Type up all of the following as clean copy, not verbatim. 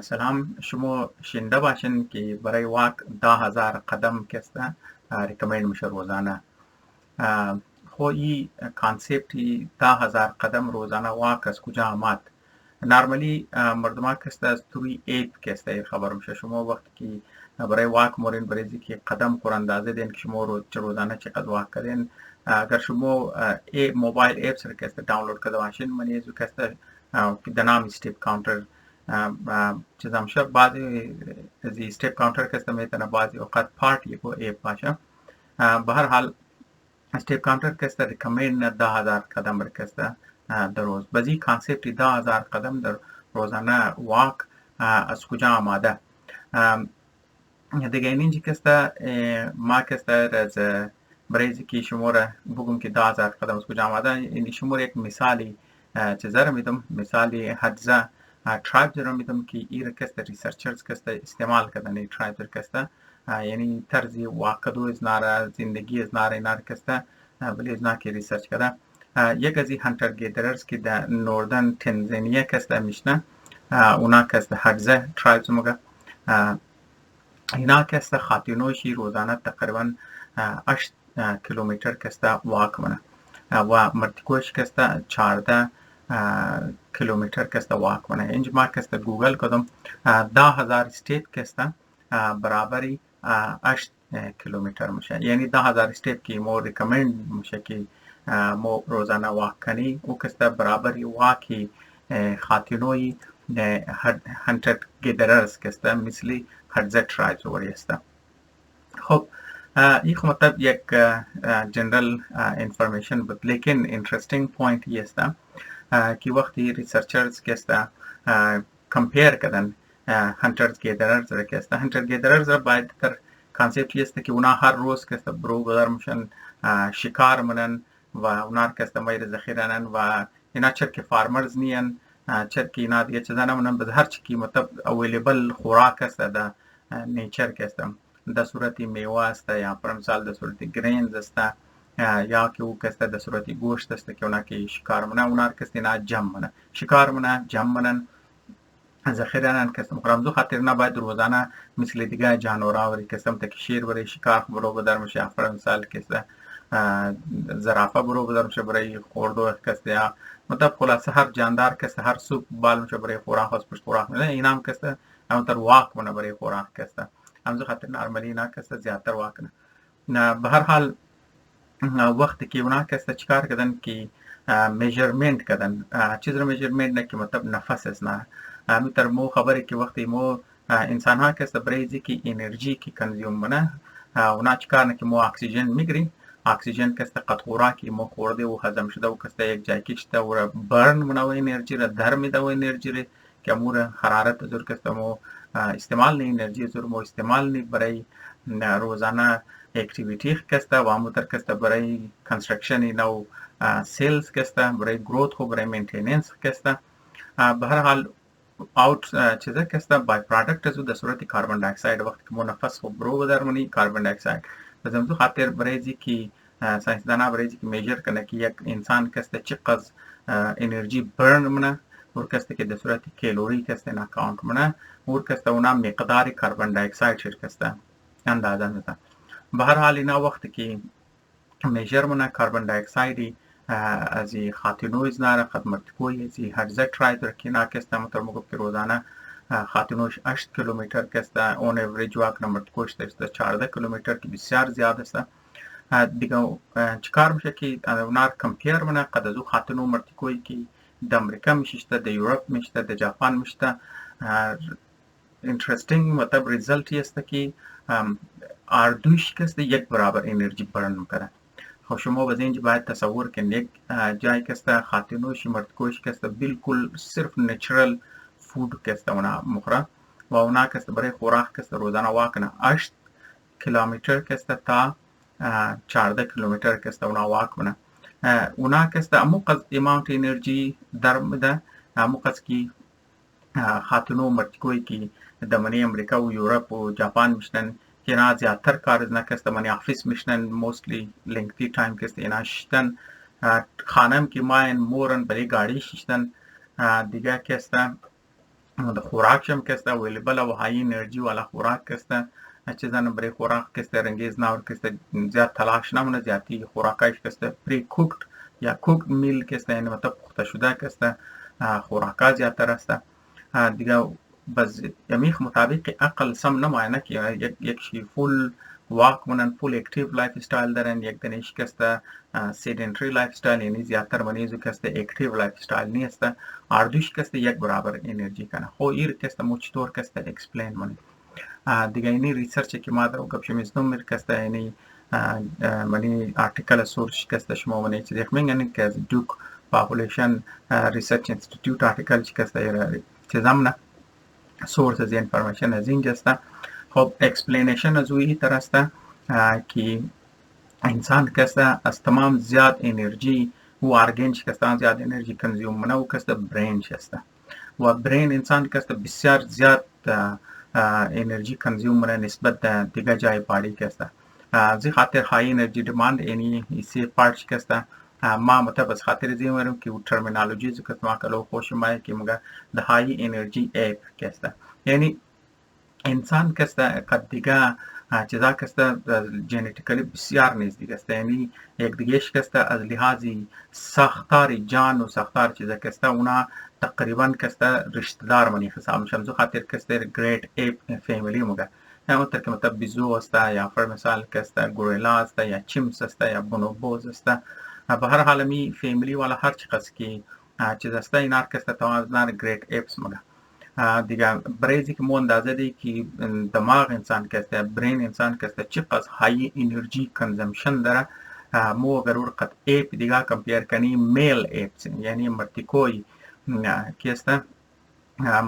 سلام. شما شنیده باشین که برای واک 10,000 قدم کسته ریکمند میشه روزانه. خو این کانسپتی 10,000 قدم روزانه واک از کجا آمد؟ نرمالی مردم ها کسته از توی ایپ کسته خبر میشه. شما وقتی که برای واک مورین برای که قدم پر اندازه دین که شما روزانه چقدر واک کردین، اگر شما موبایل اپس رو کسته دانلود کرده باشین، منی از کسته که نام استیپ کانتر چیز میشه. بعضی از استیپ کانتر کسته میتونه بعضی اوقات پارت یکو ایپ باشه. به هر حال استیپ کانتر کسته ریکمند 10,000 قدم کسته در روز. بازی کانسپت 10,000 قدم در روزانه واک از کجا آمده؟ دیگه اینجا کسته ما کسته از برای که شما را بگم که 10,000 قدم از کجا آمده، این شما یک مثالی چیزا رو میدم، مثالی حدزه ترایبز رو میدم که این کسته ریسرچرز کسته استعمال کردن. این ترایبز کسته یعنی طرزی واقعدو از ناره، زندگی از ناره ناره کسته ولی از ناره ریسرچ کرده. یک از این هنتر گیدررز که در نوردن تنزانیا کسته میشنه، اونا کسته حدزه ترایبز مگه اینا کسته خاطینوشی روزانه تقریبا 8 کیلومتر کسته واک منه و مرتکوش کسته 14 کیلومتر کسته واک منه. اینجا ما کسته گوگل کدم 10,000 استیپ کسته برابری 8 کیلومتر میشه. یعنی 10,000 استیپ که ما ریکمند میشه که ما روزانه واک کنی، او کسته برابری واکی خاطینوی هنتر گیدررز کسته مثلی هرزه ترایبز وریسته. خب این مطلب یک جنرال انفورمیشن بود، لیکن انترستینگ پوینت یہ است که وقتی ریسرچرز کسته کمپیر کردن هنترز گیدررز را کسته، هنتر گیدررز را باید در کانسپت است که اونا هر روز کسته برو گذار میشن، شکار منن و اونا کسته مایر ذخیرنن و اینا چر که فارمرز نین، چر که اینا دیگه چیزا نمونن، بز هر چی که مطلب اویلیبل خوراک است در نیچر کسته، در صورت میوه است یا پر مثال در صورت گرینز است یا که او کسته در صورت گوشت است که اونا که شکار منه، اونا کسته اینا جمع منه، شکار منه، جمع منن، ذخیره‌اند کسته مخرم. زو خاطر نباید روزانه مثل دیگه جانورا وری کسته که شیر برای شکار برو بدر میشه، پر مثال کسته زرافه برو بدر میشه برای خوردو کسته، یا مطلب خلاصه هر جاندار کسته هر سوپ بال میشه برای خوراک از پشت خوراک میده، اینا هم کسته همونطور واک منه برای خوراک کسته. همزو خاطر نرمالی اینا کسته زیادتر واک نه. به هر حال وقتی که اونا کسته چیکار کردن که میجرمنت کردن، چیز رو میجرمنت نه که مطلب نفس است نه، همینطور مو خبری که وقتی مو انسان ها کسته برای که انرژی که کنزیوم منه، اونا چیکار نه که مو اکسیژن میگیریم، اکسیژن کسته قد خوراکی مو خورده و هضم شده و کسته یک جای کشته و برن منه و انرژی را در میده و انرژی را که امور حرارت زور کسته مو استعمال نه، انرژی زور مو استعمال نه برای روزانه اکتیویتی کسته و همونطور کسته برای کنسترکشن نو سیلز کسته، برای گروت و برای مینتیننس کسته. به هر حال اوت چیزا کسته بای پروداکت از در صورت کاربن دی اکساید وقتی که منفس خو برو در منی کاربن دی اکساید بزنم خاطر برای که ساینس دانا برای که میجر کنه که یک انسان کسته چقدر انرژی برن منه اور کسته که در صورت کالری کسته نا کاونت منه اور کسته اونا مقدار کاربن دی اکساید شر کسته اندازه میده. به هر حال اینا وقتی که میجر منه کاربن دی اکساید از خاطینویز ناره خدمت کوی از هرزه ترایبز که نا کسته مطور مگو که روزانه خاطینوش 8 کیلومتر کسته، اون اوریج واک نمبر کوش است 14 کیلومتر که بسیار زیاد است. دیگه چیکار میشه که اونا کمپیر منه قد از خاطینو مرتکوی که د امریکا میشته، د یورپ میشته، د ژاپن میشته. انترستینگ مطلب ریزلت است که اردوش کسته یک برابر انرژی برن میکنه. خب شما باز اینجا باید تصور کنید یک جای کسته خاطینوش مرتکوش کسته بالکل صرف نیچرال فود کسته اونا مخوره و اونا کسته برای خوراک کسته روزانه واکنه 8 کیلومتر کسته تا 14 کیلومتر کسته اونا واکنه. اونا کسته اموقع اماونت انرژی در میده، اموقع که خاطینو مرتکوی که دمنی امریکا و یورپ و ژاپن میشنن که اینا زیادتر کار از نکسته منی آفیس میشنن، موستلی لنگتی تایم کسته اینا ششتن، خانم که ماین مورن برای گاڑی ششتن. دیگه کسته خوراک شم که است اویلیبل و های انرژی والا خوراک که است چیزا برای خوراک که است رنگیز نور که است زیاد تلاش نمونه زیادی خوراکایش که است پری کوکد یا کوکد میل که است یعنی مطلب پخته شده که است خوراکا زیادتر است دیگه بس یمیخ مطابق عقل سم نماینه که یک شی فول واک منن فول اکتیو لایف استایل دارن یک دنیش که است سیدنتری لایف استایل یعنی زیادتر منیزو که است اکتیو لایف استایل نیست اردوش که است یک برابر انرژی کنه خو ایر که است مو چطور که است اکسپلین منی دیگه اینی ریسرچ که ما درو گپ شمیزنم میر که است یعنی منی آرتیکل سورس که است شما منی چیز یک میگن که از دوک پاپولیشن ریسرچ انستیتوت آرتیکل که است چیزامنا سورس از انفورمیشن از اینجا است خب اکسپلینیشن از وی طرح است که انسان که است از تمام زیاد انرژی و ارگنش که است زیاد انرژی کنزیوم منه و که است برین است و برین انسان که است بسیار زیاد انرژی کنزیوم منه نسبت دیگه جای پاڑی که است زی خاطر های انرژی دیماند یعنی اسی پارچ که است ما مطلب از خاطر زی میرم که ترمینالوجی که ما کلو خوش مایه که مگه د های انرژی اپ که است یعنی انسان که است قد دیگه چیزا که است ژنتیکلی بسیار نزدیک است یعنی یک دیگهش که است از لحاظی ساختار جان و ساختار چیزا که است اونا تقریبا که است رشته دار منی حساب میشم زو خاطر که است گریت اپ فامیلی مگه همونطور که مطلب بیزو است یا فر مثال که است گوریلا است یا چیمس است یا بونوبوز است به هر حال می فامیلی والا هر چیز که چیز است اینا که است توازن گریت اپس مگه دیگه برای که مو اندازه دی که دماغ انسان که است برین انسان که است چقدر های انرژی کنزمشن داره مو ضرور قد اپ دیگه کمپیر کنی میل اپس یعنی مرتیکوی که است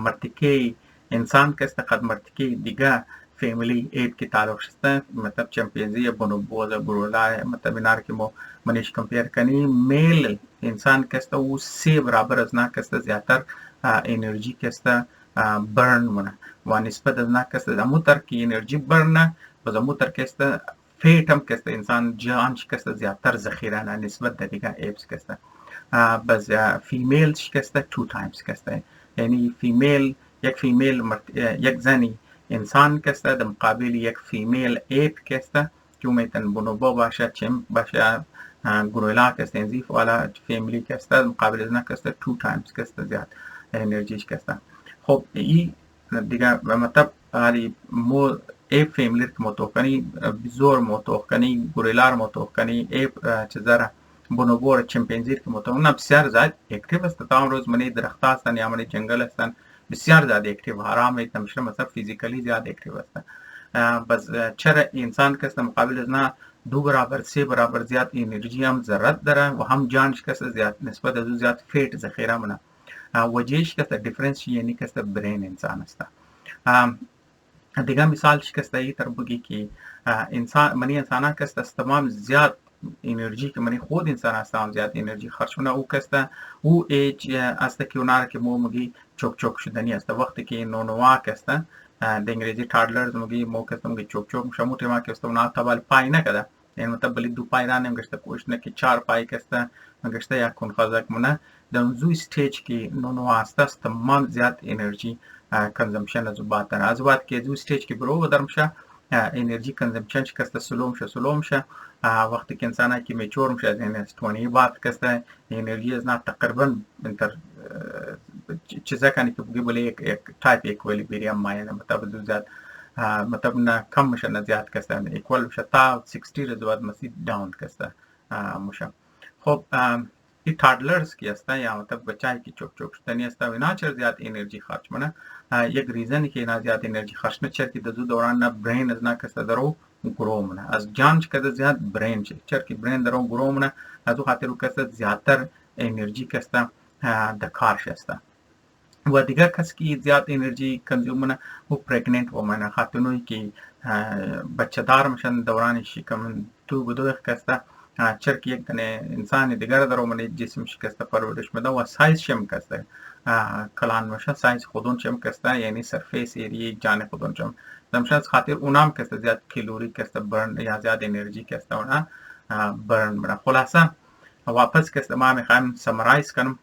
مرتیکی انسان که است قد مرتیکی دیگه فامیلی اپ کی تعلق شسته مطلب چمپینزی بونوبوز گوریلا مطلب اینا که مو منیش کمپیر کنی میل انسان که است او سی برابر از نه که است زیاتر انرژی که است برن منه و نسبت از نه که است زموتر که انرژی برنه و زموتر که است فیت هم که است انسان جانش که است زیاتر ذخیره نه نسبت دیگه اپس که است بس فیمیلش که است 2 تایمز که است یعنی فیمیل یک فیمیل یک زنی انسان که است در مقابل یک فیمیل اپ که است که میتن بونوبو باشه چیم باشه گوریلا که است انزیف والا فامیلی که است مقابل از نه که است 2 تایمز که است زیاد انرژیش که است خب این دیگه مطلب علی مو اپ فامیلی که متوقعنی بزور متوقعنی گوریلا متوقعنی اپ چیزاره بونوبو چمپینزی که متوقعنی بسیار زیاد اکتیو است تا روز منی درخت هستن یا منی جنگل هستن بسیار زیاد اکتیو حرام ایت نمیشه مثلا فیزیکلی زیاد اکتیو است بس چرا انسان که است مقابل از نه 2 برابر 3 برابر زیاد انرژی هم ضرورت داره و هم جانش که است زیاد نسبت از زیاد فیت ذخیره منه وجهش که است دیفرنس یعنی که است برین انسان است دیگه مثالش که است ای تر بگی که انسان منی انسان که است تمام زیاد انرژی که منی خود انسان است هم زیاد انرژی خرج کنه او که است او ایج است که اونها که مو مگی چوک چوک شدنی است وقتی که نونوا که است د انګریزي ټاډلرز موږ موقع ته موږ چوک چوک شمو ته ما که است اونا تبال پای نه کده یعنی مطلب بلی 2 پای رانه گشته کوش نه که 4 پای که است گشته یا کن خزک منه د زو سټیج کې نو نو است تمام زیات انرژی کنزمپشن از بعد از بعد که زو سټیج کې برو درمشه انرژی کنزمپشن که است سلوم شه وقتی که انسان که میچور میشه از این 20 بعد که است انرژی از نه تقریبا انتر چیزا کنی که بگی بله یک تایپ ایکویلیبریوم مایه مطلب زیاد مطلب نه کم میشه نه زیاد که است ایکوال میشه تا 60 از بعد مسید داون که است میشه خب این تادلرز کی است یا مطلب بچای کی چوک چوک شدنی است و اینا چر زیاد انرژی خرج منه یک ریزنی که اینا زیاد انرژی خرج نه چر کی د دوران نه برین از نه کسته درو گرو منه از جانچ که زیاد برین چر کی برین درو گرو منه از خاطر که زیادتر انرژی که است د کار شسته و دیگر کس که زیاد انرژی کنزیوم منه و پرگننت ومن خاتونوی که بچه دار میشن دوران شکم تو بدوخ کسته چرا که یک دنه انسان دیگر در من جسم شکسته پرورش میده و سایز شم کسته کلان میشه سایز خودون شم کسته یعنی سرفیس ایری جان خودون شم دمشن خاطر اونام کسته زیاد کالری کسته برن یا زیاد انرژی کسته اونا برن منه خلاصه واپس کسته ما میخوایم سمرایز کنم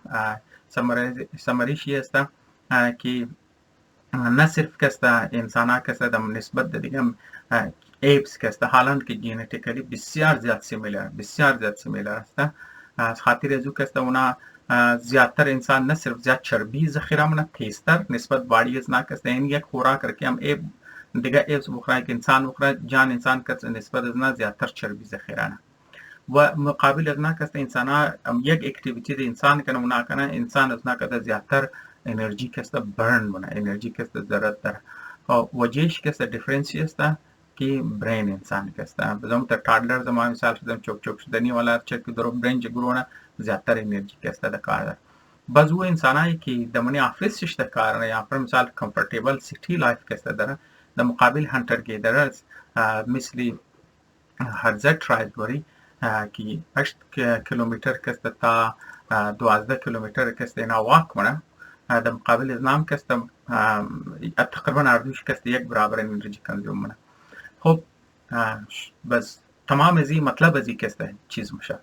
سمریشی است که نه صرف کسته انسان ها کسته در نسبت دیگه ایپس کسته حالان که ژنتیکلی بسیار زیاد سیمیلر است. از خاطر ازو کسته اونا زیادتر انسان نه صرف زیاد چربی ذخیره منه تیزتر نسبت باڈی از نا کسته این یک خوراک رکی هم ایپ دیگه ایپس بخوره که انسان بخوره جان انسان کسته نسبت از نا زیادتر چربی ذخیره نه و مقابل از نا کسته انسان ها یک اکتیویتی ده انسان کنه اونا کنه انسان از نا کسته زیادتر انرژی کسته برن منه انرژی کسته ضرورت داره وجهش کسته دیفرنسی است که برین انسان کسته بزم تا ټاډلر زما مثال شدم چوک شدنی والا چک درو برین جګرونه زیاتر انرژی کسته د کار ده بعض و انسانایی که د منی افیس شته کار نه یا پر مثال کمفورټیبل سیټی لایف کسته داره د مقابل هانتر گیدرز مثلی هرزت ترایب وری که 8 کیلومتر کسته تا 12 کیلومتر کسته اینا واک منه در مقابل اسلام کسته تقریبا اردوش کسته یک برابر انرژی کنزوم منه. خب بس تمام ازی مطلب ازی کسته چیز میشه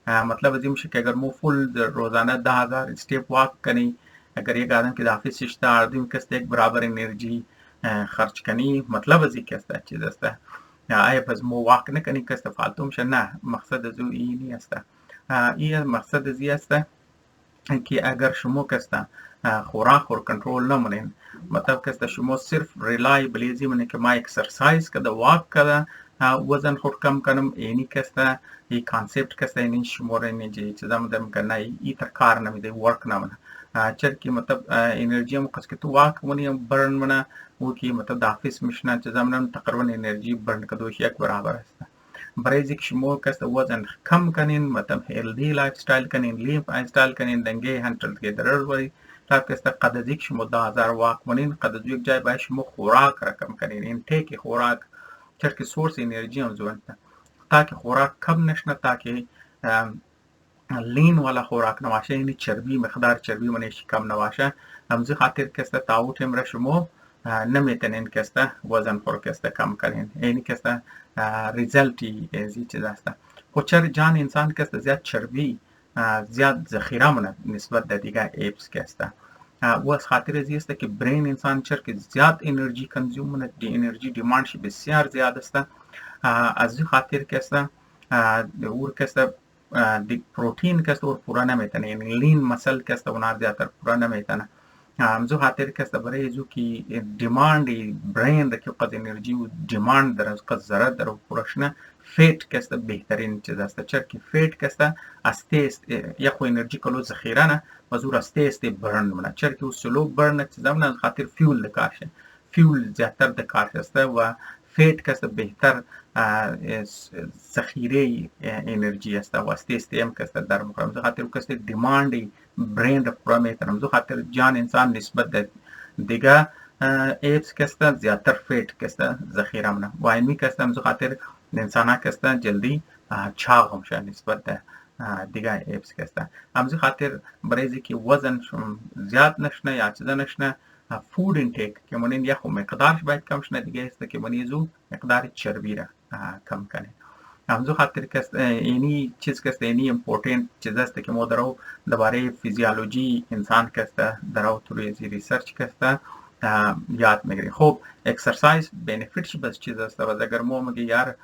مطلب ازی میشه که اگر مو فول روزانه 10,000 استیپ واک کنی اگر یک آدم که دافی سشته اردوم کسته یک برابر انرژی خرچ کنی مطلب ازی کسته چیز است آیا پس مو واک نکنی کسته فالتو میشه نه مقصد ازو اینی است این مقصد ازی است که اگر شما کسته خوراک خور کنترل نمونین مطلب کسته شما صرف ریلای بلیزی منه که ما اکسرسایز کده واک کده وزن خود کم کنم اینی کسته ای کانسپت کسته اینی شما رو اینی چیزا مدام کنه ای تر کار نمیده ورک نمونه چر که مطلب انرژی هم قصد که تو واک منی برن منه او که مطلب دافیس میشنه چیزا منم تقریبا انرژی برن کدوش یک برابر است برای اینکه شما کسته وزن کم کنین مطلب هیلدی لایف استایل کنین لیف استایل کنین دنگه هنتر گیدرر وری تا کسته قد از یک شما 10,000 واک منین قد از یک جای باید شما خوراک رقم کنین اینتیک خوراک چرا که سورس انرژی هم زونده تاکه خوراک کم نشنه تاکه لین والا خوراک نواشه یعنی چربی مقدار چربی منش کم نواشه همزی خاطر کسته تاوت هم را شما نمیتونین کسته وزن خور کسته کم کنین اینی کسته ریزلتی ازی چیز است خود چرا جان انسان کسته زیاد چربی زیاد ذخیره منه نسبت در دیگه ایپس کسته و از خاطر ازی است که برین انسان چرا که زیاد انرژی کنزیوم منه دی انرژی دیمانش بسیار زیاد است از خاطر کسته اور کسته دی پروتین کسته اور پورا نمیتنه یعنی لین مسل کسته اونار زیادتر پورا نمیتنه همزو خاطر کسته برای ازو که دیماند برین رکی قد انرژی و دیماند در از قد ضرر در پورشنه فیت کسته بهترین چیز است چرا که فیت کسته از تیست یخو انرژی کلو ذخیره نه و زور از تیست برن منه چرا که سلو برن چیزا منه خاطر فیول دکارشه فیول زیادتر دکارش است و فیت کسته بهتر ذخیره انرژی است و از تیست هم کسته در مقرم زو خاطر کسته دیماند برین را پورا میتنم زو خاطر جان انسان نسبت دیگه ایپس کسته زیادتر فیت کسته ذخیره منه و اینمی کسته هم زو خاطر انسان ها کسته جلدی چاق هم شد نسبت دیگه ایپس کسته همزی خاطر برای که وزن زیاد نشنه یا چیزا نشنه فود انتیک که منین یا خو مقدارش باید کم شنه دیگه است که منیزو مقدار چربی را کم کنه همزو خاطر کسته اینی چیز کسته اینی امپورتنت چیز است که ما درو دوباره فیزیولوژی انسان کسته درو توی ریسرچ کسته یاد میگیری خب اکسرسایز بینفیتش بس چیز است و اگر ما میگه یار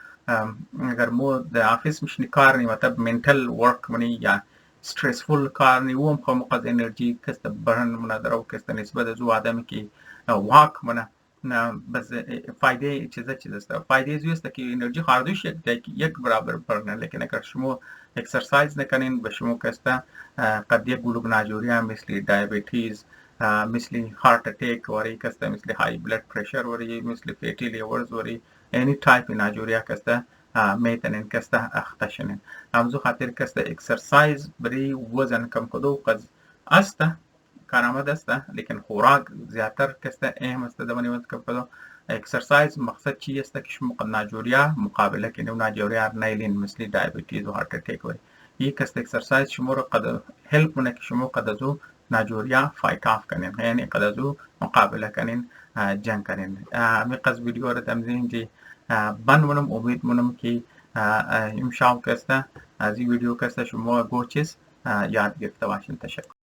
اگر ما در آفیس میشنی کار نی مطلب منتل ورک منی یا استرسفول کار نی و هم خو انرژی کسته برن منه درو کسته نسبت از او آدمی که واک منه بس فایده چیز است فایده زیست است که انرژی خاردوش یک برابر برنه لیکن اگر شما اکسرسایز نکنین به شما کسته قد یک گلوب ناجوری مثل دیابتیز مثل هارت اتیک وری کسته مثل های بلد پرشر وری مثل فیتی لیورز وری any type ناجوریا کسته میتونین کسته اختشنین همزو خاطر کسته اکسرسایز بری وزن کم کدو قد است کارآمد است لیکن خوراک زیادتر کسته اهم است دمانی وزن کم کدو اکسرسایز مقصد چی است که شما قد ناجوریا مقابله کنید و ناجوریا نیلین مثل دیابتیز و هارت اتیک وری یک کسته اکسرسایز شما رو قد هلپ منه که شما قد ازو ناجوریا فایت آف کنین یعنی قد ازو مقابله کنین جنگ کنین می قصد ویدیو رو تمزین جی بند منم امید منم که امشاو کسته از این ویدیو کسته شما گوچیز یاد گرفته باشین تشکر